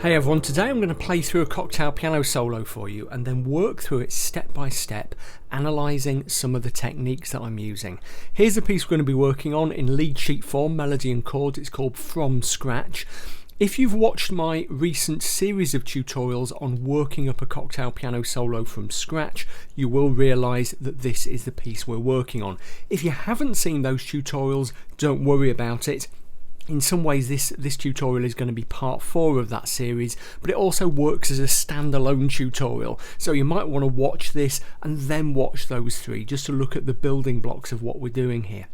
Hey everyone, today I'm going to play through a cocktail piano solo for you and then work through it step by step, analysing some of the techniques that I'm using. Here's the piece we're going to be working on in lead sheet form, melody and chords. It's called From Scratch. If you've watched my recent series of tutorials on working up a cocktail piano solo from scratch, you will realise that this is the piece we're working on. If you haven't seen those tutorials, don't worry about it. In some ways this tutorial is going to be part 4 of that series, but it also works as a standalone tutorial, so you might want to watch this and then watch those 3 just to look at the building blocks of what we're doing here.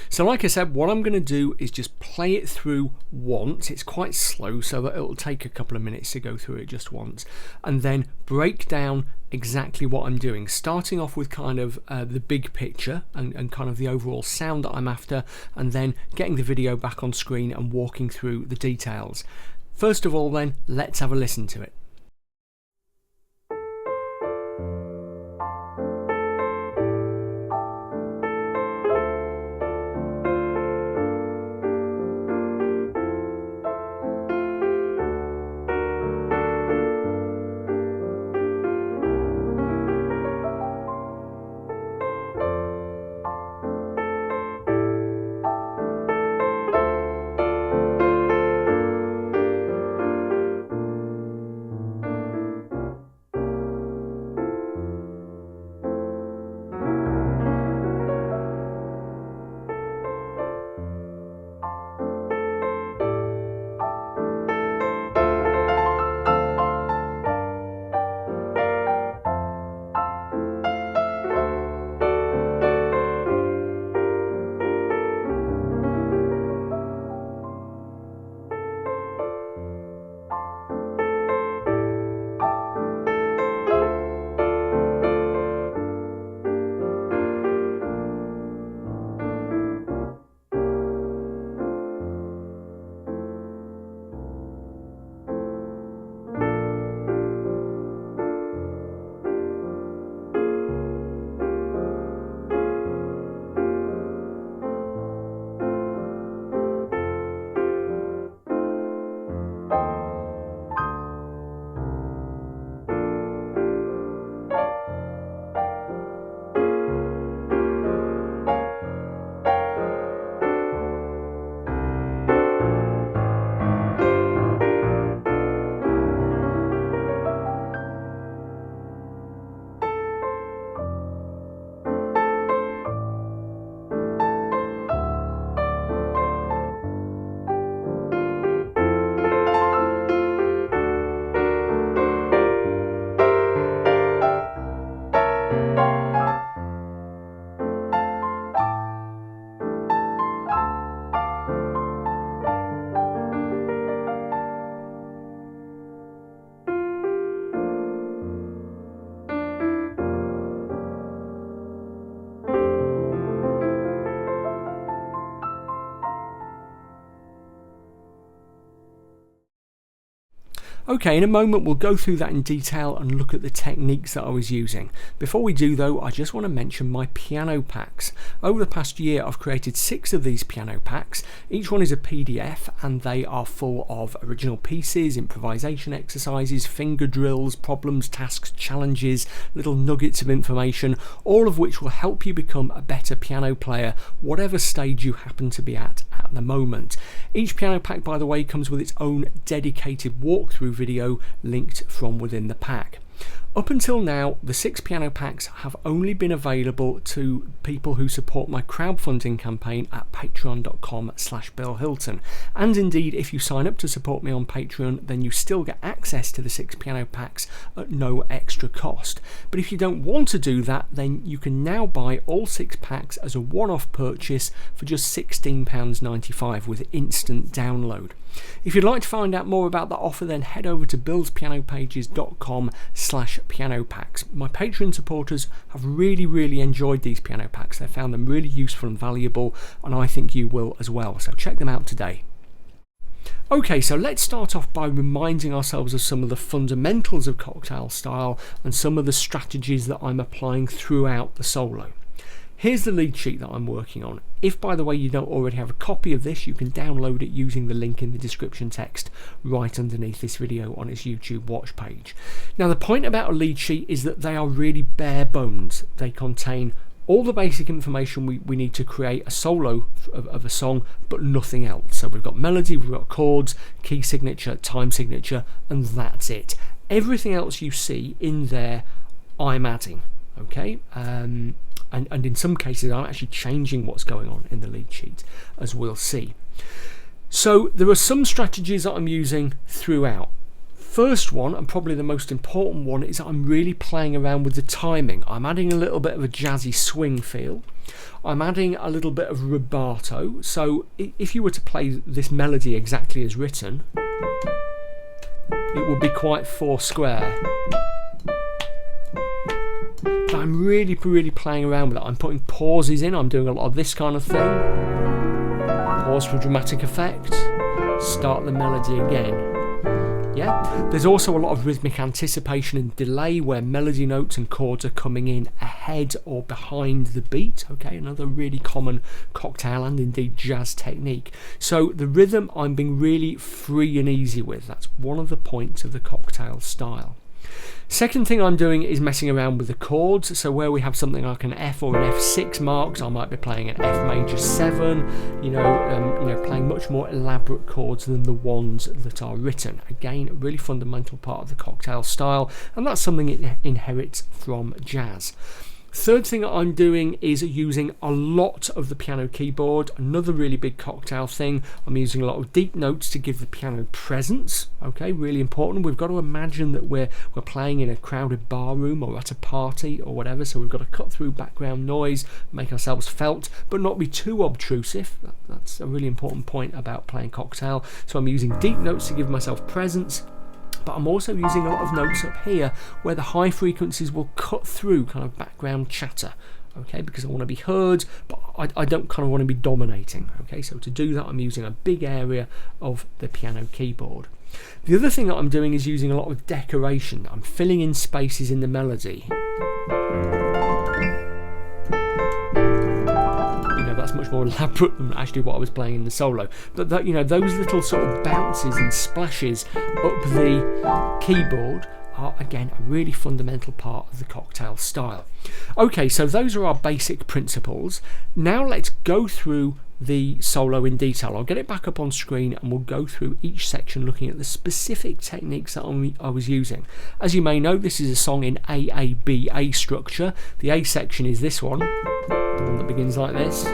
So like I said, what I'm going to do is just play it through once. It's quite slow, so that it'll take a couple of minutes to go through it just once, and then break down exactly what I'm doing, starting off with kind of the big picture and kind of the overall sound that I'm after, and then getting the video back on screen and walking through the details. First of all then, let's have a listen to it. Okay, in a moment we'll go through that in detail and look at the techniques that I was using. Before we do though, I just want to mention my piano packs. Over the past year I've created 6 of these piano packs. Each one is a PDF and they are full of original pieces, improvisation exercises, finger drills, problems, tasks, challenges, little nuggets of information, all of which will help you become a better piano player, whatever stage you happen to be at the moment. Each piano pack, by the way, comes with its own dedicated walkthrough video linked from within the pack. Up until now, the 6 piano packs have only been available to people who support my crowdfunding campaign at patreon.com/BillHilton. And indeed, if you sign up to support me on Patreon, then you still get access to the 6 piano packs at no extra cost. But if you don't want to do that, then you can now buy all 6 packs as a one-off purchase for just £16.95 with instant download. If you'd like to find out more about that offer, then head over to billspianopages.com/piano packs. My Patreon supporters have really enjoyed these piano packs. They found them really useful and valuable, and I think you will as well, so check them out today. Okay, so let's start off by reminding ourselves of some of the fundamentals of cocktail style and some of the strategies that I'm applying throughout the solo. Here's the lead sheet that I'm working on. If, by the way, you don't already have a copy of this, you can download it using the link in the description text right underneath this video on its YouTube watch page. Now, the point about a lead sheet is that they are really bare bones. They contain all the basic information we need to create a solo of a song, but nothing else. So we've got melody, we've got chords, key signature, time signature, and that's it. Everything else you see in there, I'm adding, okay? And in some cases, I'm actually changing what's going on in the lead sheet, as we'll see. So there are some strategies that I'm using throughout. First one, and probably the most important one, is I'm really playing around with the timing. I'm adding a little bit of a jazzy swing feel. I'm adding a little bit of rubato. So if you were to play this melody exactly as written, it would be quite four square. But I'm really playing around with it. I'm putting pauses in. I'm doing a lot of this kind of thing. Pause for dramatic effect. Start the melody again. Yeah, there's also a lot of rhythmic anticipation and delay where melody notes and chords are coming in ahead or behind the beat. Okay, another really common cocktail and indeed jazz technique. So the rhythm I'm being really free and easy with. That's one of the points of the cocktail style. Second thing I'm doing is messing around with the chords. So where we have something like an F or an F6 marks, I might be playing an F major 7, playing much more elaborate chords than the ones that are written. Again, a really fundamental part of the cocktail style, and that's something it inherits from jazz. Third thing that I'm doing is using a lot of the piano keyboard. Another really big cocktail thing. I'm using a lot of deep notes to give the piano presence. Okay, really important. We've got to imagine that we're playing in a crowded bar room or at a party or whatever. So we've got to cut through background noise, make ourselves felt, but not be too obtrusive. That's a really important point about playing cocktail. So I'm using deep notes to give myself presence. But I'm also using a lot of notes up here where the high frequencies will cut through kind of background chatter, okay, because I want to be heard, but I don't kind of want to be dominating, okay. So to do that, I'm using a big area of the piano keyboard. The other thing that I'm doing is using a lot of decoration. I'm filling in spaces in the melody. That's much more elaborate than actually what I was playing in the solo. But that, those little sort of bounces and splashes up the keyboard are again a really fundamental part of the cocktail style. Okay, so those are our basic principles. Now let's go through the solo in detail. I'll get it back up on screen and we'll go through each section looking at the specific techniques that I was using. As you may know, this is a song in AABA structure. The A section is this one, the one that begins like this.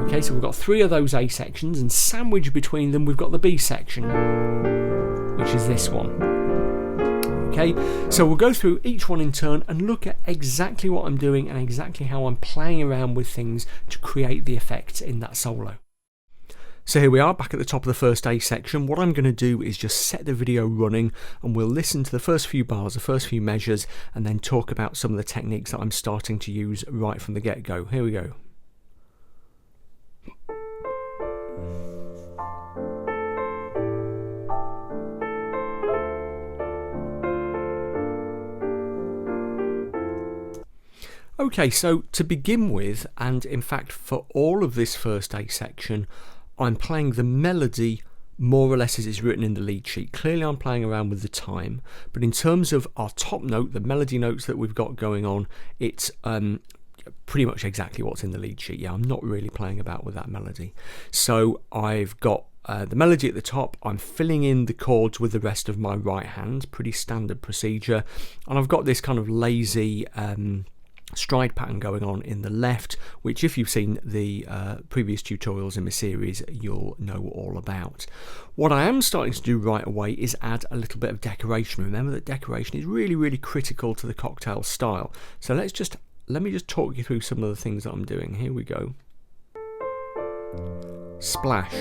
Okay, so we've got 3 of those A sections, and sandwiched between them we've got the B section, which is this one. Okay, so we'll go through each one in turn and look at exactly what I'm doing and exactly how I'm playing around with things to create the effects in that solo. So here we are back at the top of the first A section. What I'm going to do is just set the video running and we'll listen to the first few bars, the first few measures, and then talk about some of the techniques that I'm starting to use right from the get-go. Here we go. Okay, so to begin with, and in fact for all of this first A section, I'm playing the melody more or less as it's written in the lead sheet. Clearly I'm playing around with the time, but in terms of our top note, the melody notes that we've got going on, it's pretty much exactly what's in the lead sheet. Yeah, I'm not really playing about with that melody. So I've got the melody at the top, I'm filling in the chords with the rest of my right hand, pretty standard procedure, and I've got this kind of lazy stride pattern going on in the left, which if you've seen the previous tutorials in the series you'll know all about. What I am starting to do right away is add a little bit of decoration. Remember that decoration is really critical to the cocktail style. So let me just talk you through some of the things that I'm doing. Here we go. Splash.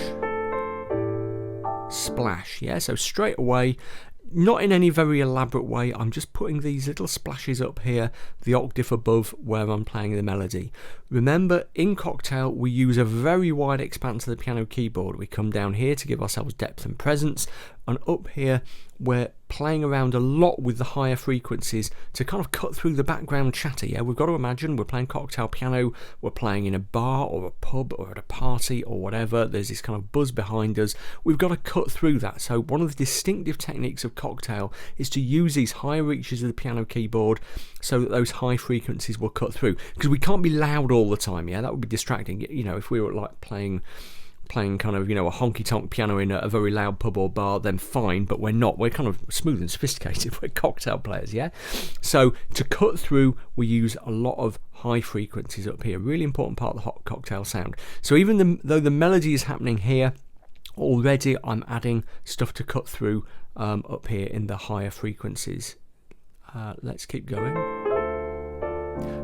Splash, yeah, so straight away, not in any very elaborate way, I'm just putting these little splashes up here, the octave above where I'm playing the melody. Remember, in Cocktail we use a very wide expanse of the piano keyboard. We come down here to give ourselves depth and presence. and up here we're playing around a lot with the higher frequencies to kind of cut through the background chatter. Yeah, we've got to imagine we're playing cocktail piano, we're playing in a bar or a pub or at a party or whatever, there's this kind of buzz behind us. We've got to cut through that. So one of the distinctive techniques of cocktail is to use these high reaches of the piano keyboard so that those high frequencies will cut through, because we can't be loud all the time. Yeah, that would be distracting. You know, if we were like playing kind of, you know, a honky-tonk piano in a very loud pub or bar, then fine, but we're not. We're kind of smooth and sophisticated. We're cocktail players, yeah? So to cut through, we use a lot of high frequencies up here. Really important part of the hot cocktail sound. So even though the melody is happening here, already I'm adding stuff to cut through up here in the higher frequencies. Let's keep going.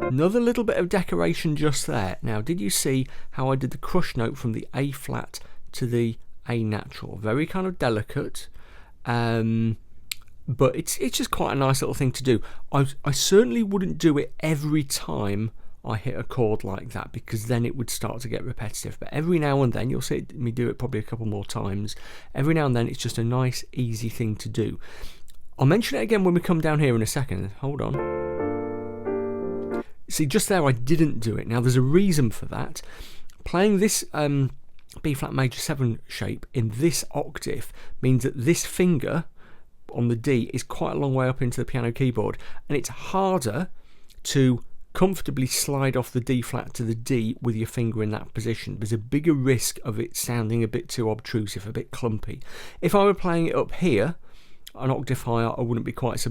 Another little bit of decoration just there. Now, did you see how I did the crush note from the A flat to the A natural? Very kind of delicate, but it's just quite a nice little thing to do. I certainly wouldn't do it every time I hit a chord like that, because then it would start to get repetitive. But every now and then, you'll see me do it probably a couple more times. Every now and then, it's just a nice, easy thing to do. I'll mention it again when we come down here in a second. Hold on. See, just there I didn't do it. Now, there's a reason for that. Playing this B flat major 7 shape in this octave means that this finger on the D is quite a long way up into the piano keyboard, and it's harder to comfortably slide off the D flat to the D with your finger in that position. There's a bigger risk of it sounding a bit too obtrusive, a bit clumpy. If I were playing it up here, an octave higher, I wouldn't be quite so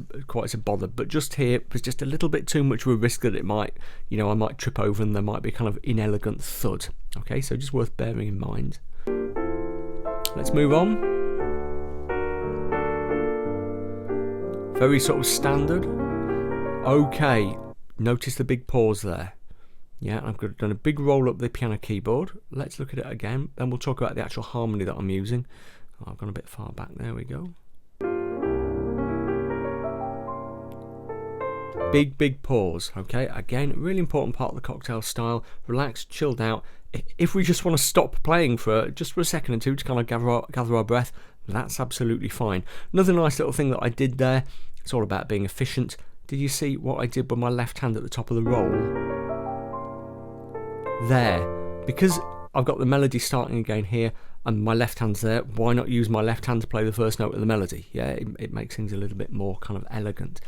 bothered, but just here there's just a little bit too much of a risk that it might, you know, I might trip over and there might be kind of inelegant thud. Okay, so just worth bearing in mind. Let's move on. Very sort of standard. Okay, notice the big pause there. Yeah, I've done a big roll up the piano keyboard. Let's look at it again, then we'll talk about the actual harmony that I'm using. Oh, I've gone a bit far back, there we go. Big pause. Okay, again, really important part of the cocktail style. Relaxed, chilled out. If we just want to stop playing for a second or two to kind of gather our breath, that's absolutely fine. Another nice little thing that I did there, it's all about being efficient. Did you see what I did with my left hand at the top of the roll? There. Because I've got the melody starting again here and my left hand's there, why not use my left hand to play the first note of the melody? Yeah, it makes things a little bit more kind of elegant.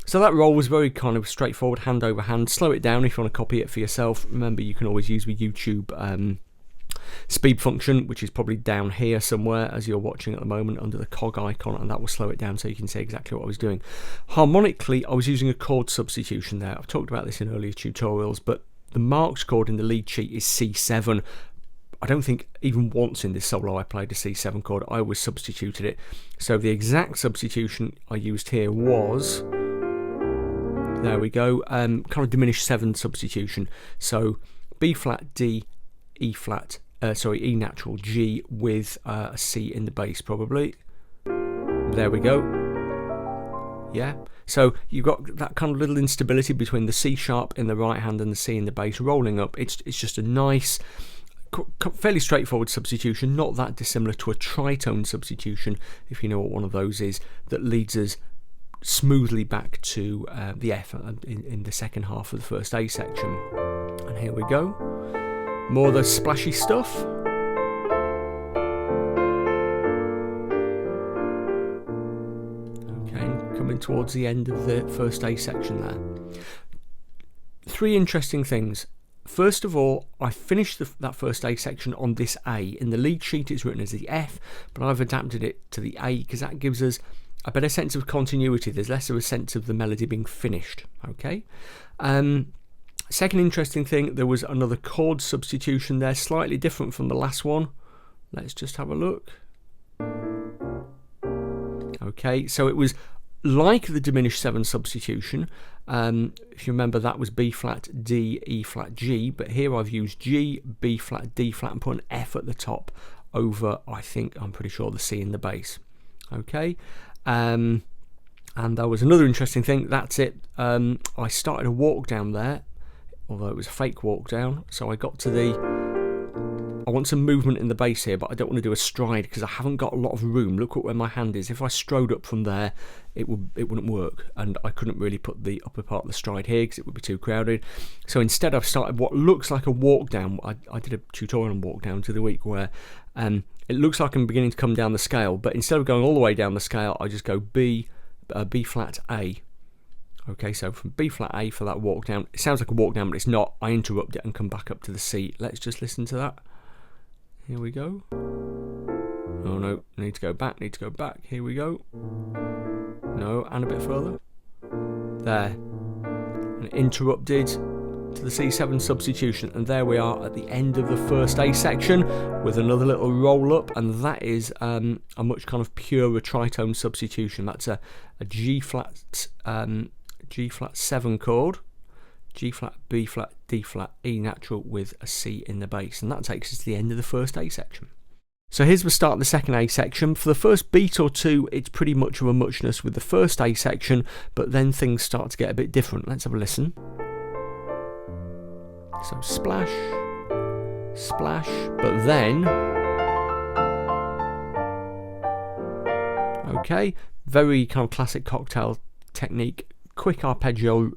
So that roll was very kind of straightforward, hand over hand. Slow it down if you want to copy it for yourself. Remember, you can always use the YouTube speed function, which is probably down here somewhere as you're watching at the moment under the cog icon, and that will slow it down so you can see exactly what I was doing. Harmonically, I was using a chord substitution there. I've talked about this in earlier tutorials, but the Marx chord in the lead sheet is C7. I don't think even once in this solo I played a C7 chord. I always substituted it. So the exact substitution I used here was, there we go, kind of diminished 7 substitution. So B flat, D, E flat, E natural, G with a C in the bass probably. There we go. Yeah. So you've got that kind of little instability between the C sharp in the right hand and the C in the bass rolling up. It's just a nice, fairly straightforward substitution, not that dissimilar to a tritone substitution, if you know what one of those is, that leads us smoothly back to the F in the second half of the first A section. And here we go. More of the splashy stuff. Okay, coming towards the end of the first A section there. 3 interesting things. First of all, I finished that first A section on this A. In the lead sheet it's written as the F, but I've adapted it to the A because that gives us a better sense of continuity. There's less of a sense of the melody being finished. Okay. Second interesting thing, there was another chord substitution there, slightly different from the last one. Let's just have a look. Okay, so it was like the diminished 7 substitution. If you remember, that was B flat, D, E flat, G, but here I've used G, B flat, D flat and put an F at the top over, I'm pretty sure, the C in the bass. Okay, and there was another interesting thing. That's it. I started a walk down there, although it was a fake walk down. So I got to the I want some movement in the bass here, but I don't want to do a stride because I haven't got a lot of room. Look at where my hand is. If I strode up from there, it wouldn't work, and I couldn't really put the upper part of the stride here because it would be too crowded. So instead I've started what looks like a walk down. I did a tutorial on walk down to the week where it looks like I'm beginning to come down the scale, but instead of going all the way down the scale, I just go B flat A. Okay, so from B flat A for that walk down. It sounds like a walk down, but it's not. I interrupt it and come back up to the C. Let's just listen to that. Here we go. Oh no, need to go back, Here we go. No, and a bit further. There. And interrupted to the C7 substitution. And there we are at the end of the first A section with another little roll up. And that is a much kind of purer tritone substitution. That's a G flat 7 chord, G flat, B flat, D flat, E natural with a C in the bass, and that takes us to the end of the first A section. So here's the start of the second A section. For the first beat or two, it's pretty much of a muchness with the first A section, but then things start to get a bit different. Let's have a listen. So splash, splash, but then, okay, very kind of classic cocktail technique. Quick arpeggio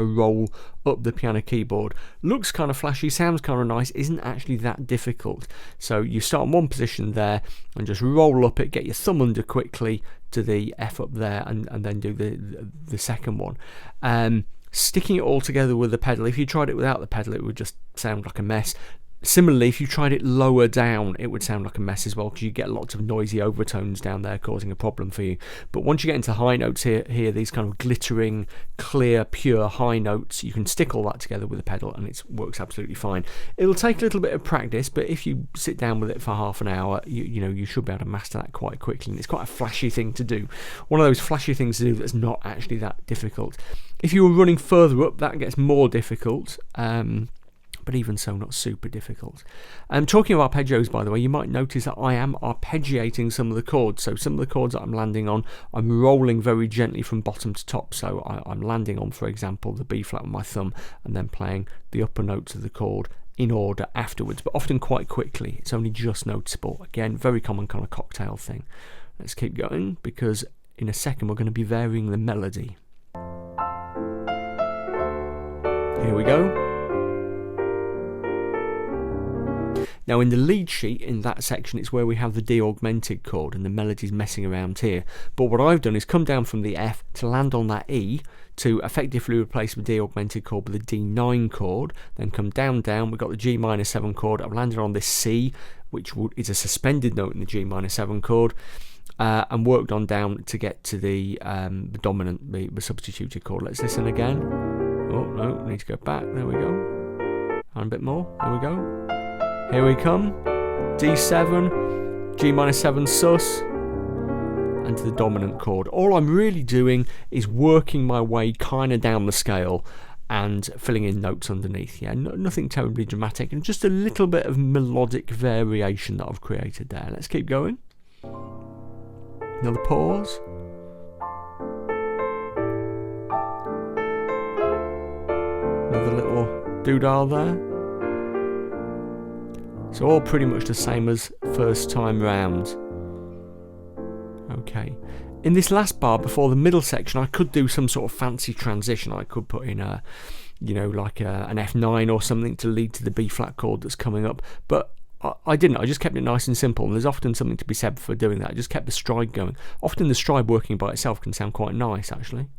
roll up the piano keyboard. Looks kind of flashy, sounds kind of nice, isn't actually that difficult. So you start in one position there and just roll up it, get your thumb under quickly to the F up there, and then do the second one. Sticking it all together with the pedal, if you tried it without the pedal, it would just sound like a mess. Similarly, if you tried it lower down, it would sound like a mess as well, because you get lots of noisy overtones down there causing a problem for you. But once you get into high notes here, these kind of glittering, clear, pure high notes, you can stick all that together with the pedal and it works absolutely fine. It'll take a little bit of practice, but if you sit down with it for half an hour, you should be able to master that quite quickly. And it's quite a flashy thing to do. One of those flashy things to do that's not actually that difficult. If you were running further up, that gets more difficult. But even so, not super difficult. Talking of arpeggios, by the way, you might notice that I am arpeggiating some of the chords. So some of the chords that I'm landing on, I'm rolling very gently from bottom to top. So I'm landing on, for example, the B flat with my thumb and then playing the upper notes of the chord in order afterwards, but often quite quickly. It's only just noticeable. Again, very common kind of cocktail thing. Let's keep going, because in a second we're going to be varying the melody. Here we go. Now in the lead sheet, in that section, it's where we have the D augmented chord and the melody's messing around here. But what I've done is come down from the F to land on that E to effectively replace the D augmented chord with the D9 chord, then come down, we've got the G minor 7 chord, I've landed on this C, which is a suspended note in the G minor 7 chord, and worked on down to get to the dominant, the substituted chord. Let's listen again. Oh no, need to go back, there we go. And a bit more, there we go. Here we come, D7, G minor 7 sus, and to the dominant chord. All I'm really doing is working my way kind of down the scale and filling in notes underneath. Yeah, nothing terribly dramatic, and just a little bit of melodic variation that I've created there. Let's keep going. Another pause. Another little doodah there. So all pretty much the same as first time round. Okay. In this last bar before the middle section, I could do some sort of fancy transition. I could put in an F9 or something to lead to the B flat chord that's coming up. But I didn't. I just kept it nice and simple. And there's often something to be said for doing that. I just kept the stride going. Often the stride working by itself can sound quite nice, actually.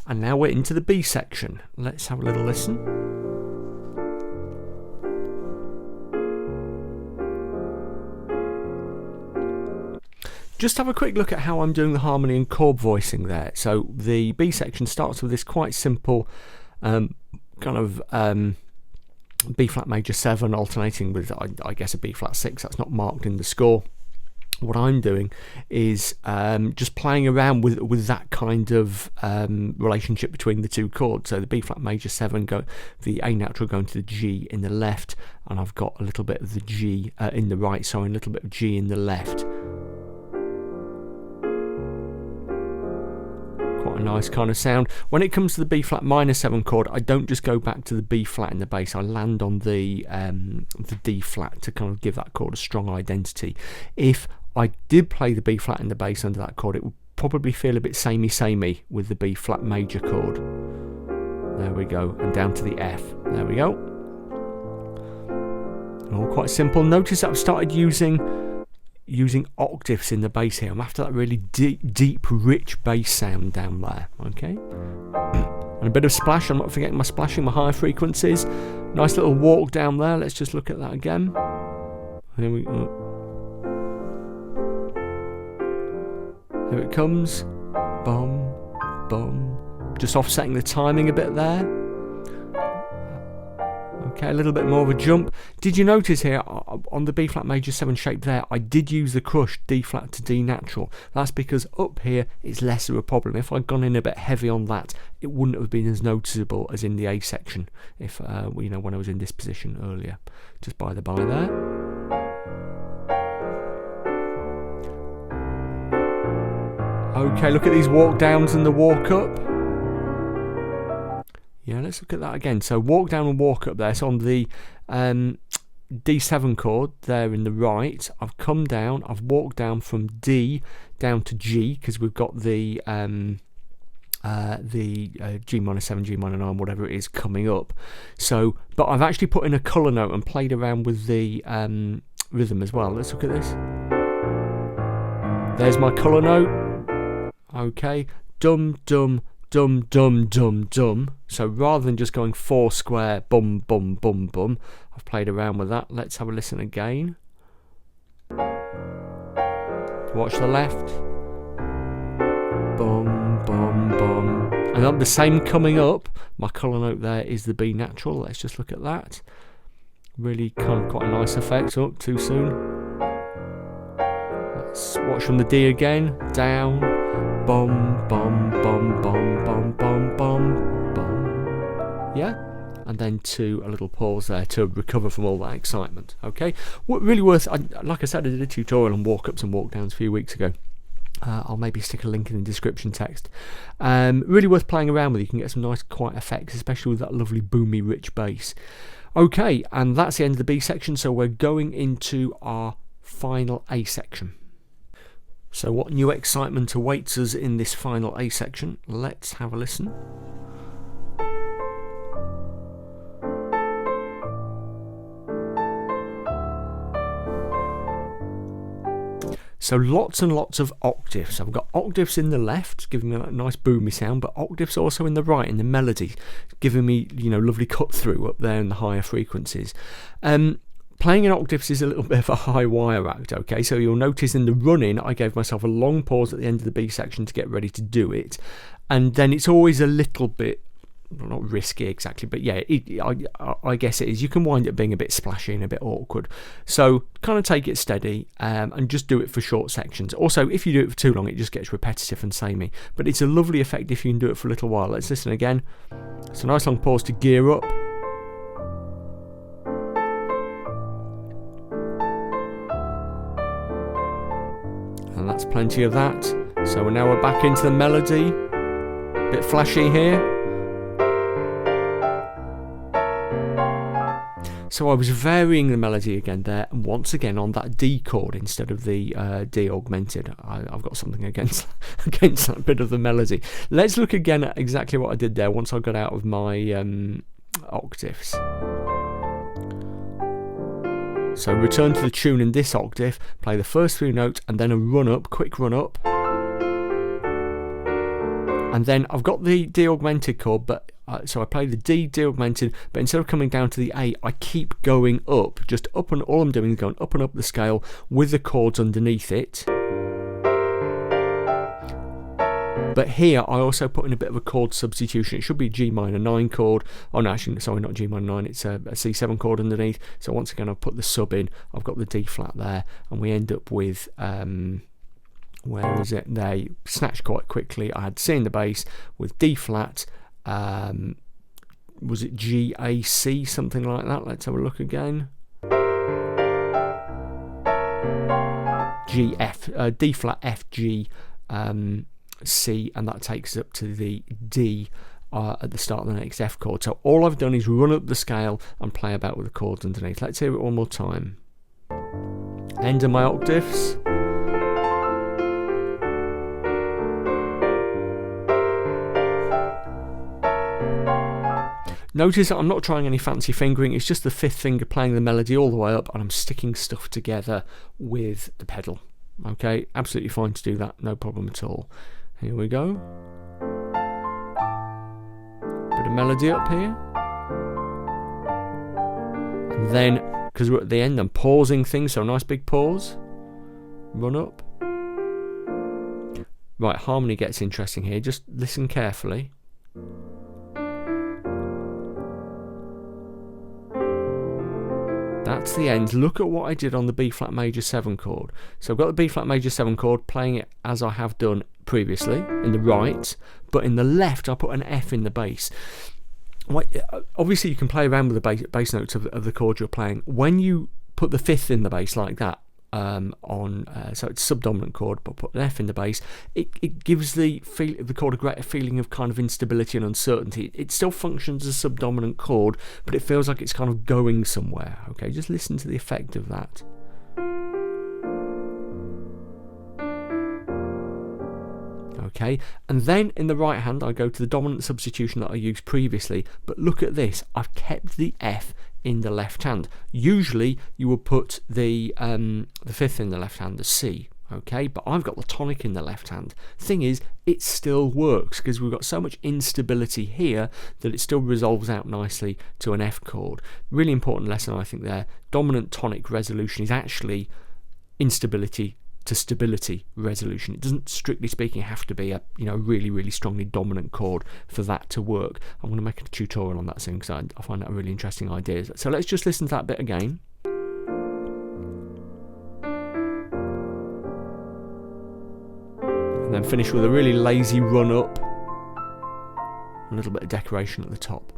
And now we're into the B section. Let's have a little listen. Just have a quick look at how I'm doing the harmony and chord voicing there. So the B section starts with this quite simple kind of B flat major 7 alternating with, I guess, a B flat 6. That's not marked in the score. What I'm doing is just playing around with that kind of relationship between the two chords. So the B flat major 7, the A natural going to the G in the left, and I've got a little bit of the G in the right, so a little bit of G in the left. Quite quite a nice kind of sound. When it comes to the B flat minor 7 chord, I don't just go back to the B flat in the bass. I land on the D flat to kind of give that chord a strong identity. If I did play the B flat in the bass under that chord, it would probably feel a bit samey with the B flat major chord. There we go, and down to the F. There we go. All quite simple. Notice that I've started using octaves in the bass here. I'm after that really deep, rich bass sound down there. Okay, and a bit of splash. I'm not forgetting my splashing, my higher frequencies. Nice little walk down there. Let's just look at that again. Here we go. Here it comes. Bum, bum. Just offsetting the timing a bit there. Okay, a little bit more of a jump. Did you notice here on the B flat major 7 shape there, I did use the crush D flat to D natural. That's because up here it's less of a problem. If I'd gone in a bit heavy on that, it wouldn't have been as noticeable as in the A section. If when I was in this position earlier, just by the by there. Okay, look at these walk downs and the walk up. Yeah, let's look at that again. So walk down and walk up there. So on the D7 chord there in the right, I've come down, I've walked down from D down to G, because we've got the G minor 7, G minor 9, whatever it is coming up. So, but I've actually put in a colour note and played around with the rhythm as well. Let's look at this. There's my colour note. Okay, dum dum dum dum dum dum. So rather than just going 4 square bum bum bum bum, I've played around with that. Let's have a listen again. Watch the left. Bum bum bum. And on the same coming up, my colour note there is the B natural. Let's just look at that. Really kind of quite a nice effect. Oh, too soon. Let's watch from the D again. Down. Bum bum bum bum bum bum bum bum. Yeah, and then to a little pause there to recover from all that excitement. Okay, really worth. Like I said, I did a tutorial on walk ups and walk downs a few weeks ago. I'll maybe stick a link in the description text. Really worth playing around with. You can get some nice quiet effects, especially with that lovely boomy rich bass. Okay, and that's the end of the B section. So we're going into our final A section. So what new excitement awaits us in this final A section? Let's have a listen. So lots and lots of octaves. I've got octaves in the left, giving me that nice boomy sound, but octaves also in the right, in the melody, giving me, lovely cut through up there in the higher frequencies. Playing in octaves is a little bit of a high wire act, okay? So you'll notice in the run-in, I gave myself a long pause at the end of the B section to get ready to do it. And then it's always a little bit, not risky exactly, but yeah, I guess it is. You can wind up being a bit splashy and a bit awkward. So kind of take it steady and just do it for short sections. Also, if you do it for too long, it just gets repetitive and samey. But it's a lovely effect if you can do it for a little while. Let's listen again. It's a nice long pause to gear up. And that's plenty of that. So now we're back into the melody. Bit flashy here. So I was varying the melody again there, and once again on that D chord instead of the D augmented. I've got something against that bit of the melody. Let's look again at exactly what I did there once I got out of my octaves. So return to the tune in this octave, play the first 3 notes and then a run up, quick run up. And then I've got the D augmented chord, but so I play the D augmented, but instead of coming down to the A, I keep going up, just up, and all I'm doing is going up and up the scale with the chords underneath it. But here I also put in a bit of a chord substitution. It should be G minor 9 chord. Oh no, actually, sorry, not G minor 9. It's a C7 chord underneath. So once again, I've put the sub in. I've got the D flat there, and we end up with where is it? There, you snatch quite quickly. I had C in the bass with D flat. Was it G A C, something like that? Let's have a look again. G F, D flat F G. C, and that takes us up to the D at the start of the next F chord. So all I've done is run up the scale and play about with the chords underneath. Let's hear it one more time. End of my octaves. Notice that I'm not trying any fancy fingering, it's just the fifth finger playing the melody all the way up, and I'm sticking stuff together with the pedal. Okay, absolutely fine to do that, no problem at all. Here we go. Bit of melody up here. And then, because we're at the end, I'm pausing things, so a nice big pause. Run up. Right, harmony gets interesting here, just listen carefully. That's the end. Look at what I did on the B flat major 7 chord. So I've got the B flat major 7 chord, playing it as I have done previously in the right, but in the left I put an F in the bass. Obviously you can play around with the bass notes of the chord you're playing. When you put the fifth in the bass like that, so it's a subdominant chord, but put an F in the bass, it gives the chord a greater feeling of kind of instability and uncertainty. It still functions as a subdominant chord, but it feels like it's kind of going somewhere. Okay, just listen to the effect of that. Okay, and then in the right hand I go to the dominant substitution that I used previously, but look at this, I've kept the F in the left hand. Usually you would put the fifth in the left hand, the C, okay, but I've got the tonic in the left hand. Thing is, it still works because we've got so much instability here that it still resolves out nicely to an F chord. Really important lesson, I think, there. Dominant tonic resolution is actually instability to stability resolution. It doesn't, strictly speaking, have to be a really, really strongly dominant chord for that to work. I'm going to make a tutorial on that soon because I find that a really interesting idea. So let's just listen to that bit again. And then finish with a really lazy run up. A little bit of decoration at the top.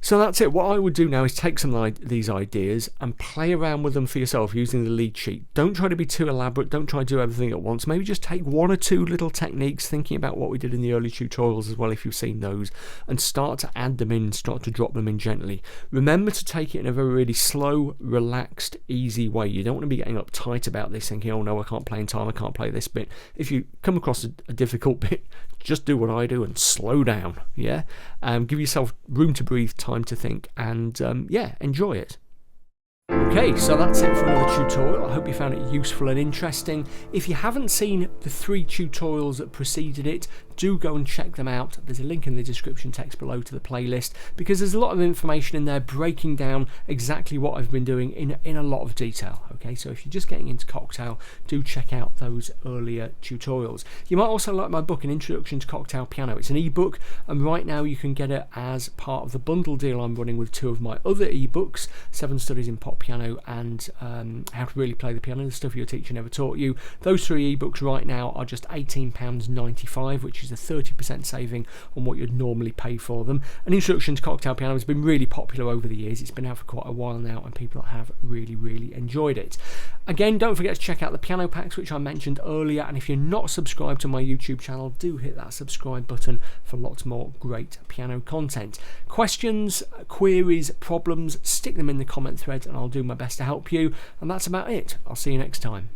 So that's it. What I would do now is take some of these ideas and play around with them for yourself using the lead sheet. Don't try to be too elaborate, don't try to do everything at once. Maybe just take one or two little techniques, thinking about what we did in the early tutorials as well if you've seen those, and start to add them in, start to drop them in gently. Remember to take it in a very really slow, relaxed, easy way. You don't want to be getting uptight about this, thinking, oh no, I can't play in time, I can't play this bit. If you come across a difficult bit, just do what I do and slow down. Yeah, give yourself room to breathe, time to think, and yeah, enjoy it. Okay, so that's it for another tutorial. I hope you found it useful and interesting. If you haven't seen the 3 tutorials that preceded it, do go and check them out. There's a link in the description text below to the playlist, because there's a lot of information in there breaking down exactly what I've been doing in a lot of detail. Okay, so if you're just getting into Cocktail, do check out those earlier tutorials. You might also like my book, An Introduction to Cocktail Piano. It's an ebook, and right now you can get it as part of the bundle deal I'm running with 2 of my other ebooks, 7 Studies in Pop Piano and How to Really Play the Piano, the stuff your teacher never taught you. Those 3 ebooks right now are just £18.95, which is a 30% saving on what you'd normally pay for them. An Introduction to Cocktail Piano has been really popular over the years. It's been out for quite a while now, and people have really, really enjoyed it. Again, don't forget to check out the piano packs, which I mentioned earlier, and if you're not subscribed to my YouTube channel, do hit that subscribe button for lots more great piano content. Questions, queries, problems, stick them in the comment thread and I'll do my best to help you. And that's about it. I'll see you next time.